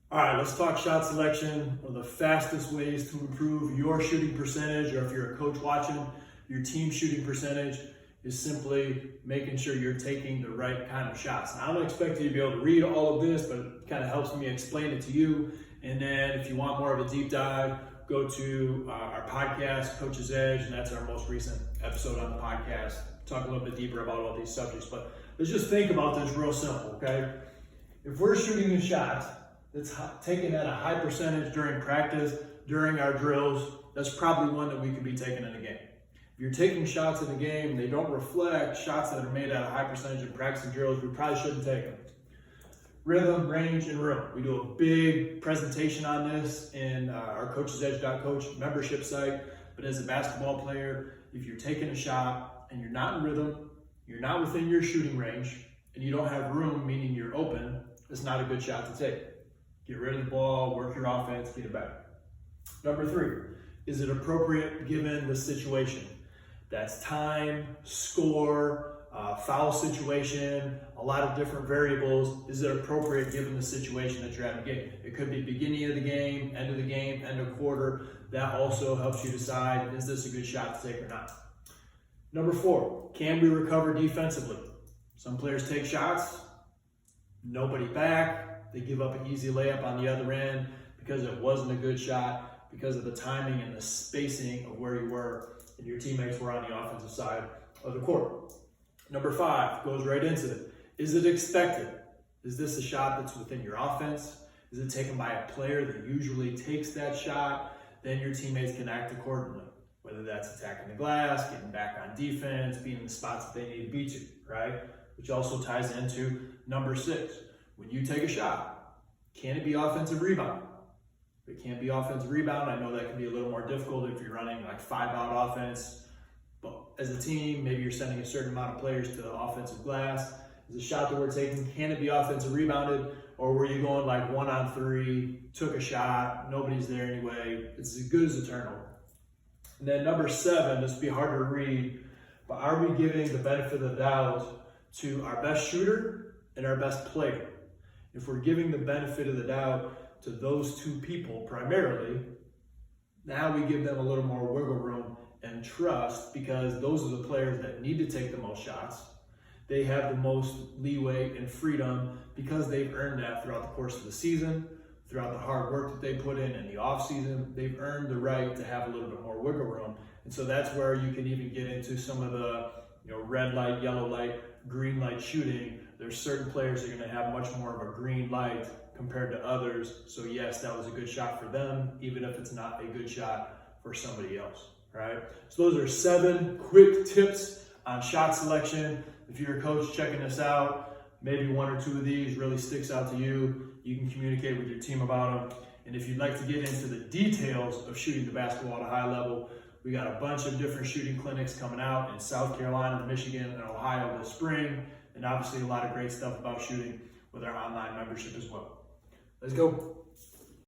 All right, let's talk shot selection. One of the fastest ways to improve your shooting percentage, or if you're a coach watching, your team shooting percentage, is simply making sure you're taking the right kind of shots. Now, I don't expect you to be able to read all of this, but it kind of helps me explain it to you. And then if you want more of a deep dive, go to our podcast, Coach's Edge, and that's our most recent episode on the podcast. Talk a little bit deeper about all these subjects, but let's just think about this real simple, okay? If we're shooting a shot that's taken at a high percentage during practice, during our drills, that's probably one that we could be taking in a game. If you're taking shots in the game, they don't reflect shots that are made at a high percentage in practice and drills, we probably shouldn't take them. Rhythm, range, and room. We do a big presentation on this in our coachesedge.coach membership site. But as a basketball player, if you're taking a shot and you're not in rhythm, you're not within your shooting range, and you don't have room, meaning you're open, it's not a good shot to take. Get rid of the ball, work your offense, get it back. Number 3, is it appropriate given the situation? That's time, score, foul situation, a lot of different variables. Is it appropriate given the situation that you're having in the game? It could be beginning of the game, end of quarter. That also helps you decide, is this a good shot to take or not? Number 4, can we recover defensively? Some players take shots, nobody back, they give up an easy layup on the other end because it wasn't a good shot, because of the timing and the spacing of where you were and your teammates were on the offensive side of the court. Number 5 goes right into it. Is it expected? Is this a shot that's within your offense? Is it taken by a player that usually takes that shot? Then your teammates can act accordingly, whether that's attacking the glass, getting back on defense, being in the spots that they need to be to, right? Which also ties into number 6. When you take a shot, can it be offensive rebound? If it can't be offensive rebound, I know that can be a little more difficult if you're running like 5-out offense. But as a team, maybe you're sending a certain amount of players to the offensive glass. Is the shot that we're taking, can it be offensive rebounded? Or were you going like 1-on-3, took a shot, nobody's there anyway, it's as good as a turnover. And then number 7, this will be harder to read, but are we giving the benefit of the doubt to our best shooter and our best player? If we're giving the benefit of the doubt to those two people primarily, now we give them a little more wiggle room and trust, because those are the players that need to take the most shots. They have the most leeway and freedom because they've earned that throughout the course of the season, throughout the hard work that they put in the off season. They've earned the right to have a little bit more wiggle room. And so that's where you can even get into some of the red light, yellow light, green light shooting. There's certain players that are going to have much more of a green light compared to others. So yes, that was a good shot for them, even if it's not a good shot for somebody else, right? So those are 7 quick tips on shot selection. If you're a coach checking this out, maybe 1 or 2 of these really sticks out to you. You can communicate with your team about them. And if you'd like to get into the details of shooting the basketball at a high level, we got a bunch of different shooting clinics coming out in South Carolina, Michigan, and Ohio this spring. And obviously a lot of great stuff about shooting with our online membership as well. Let's go.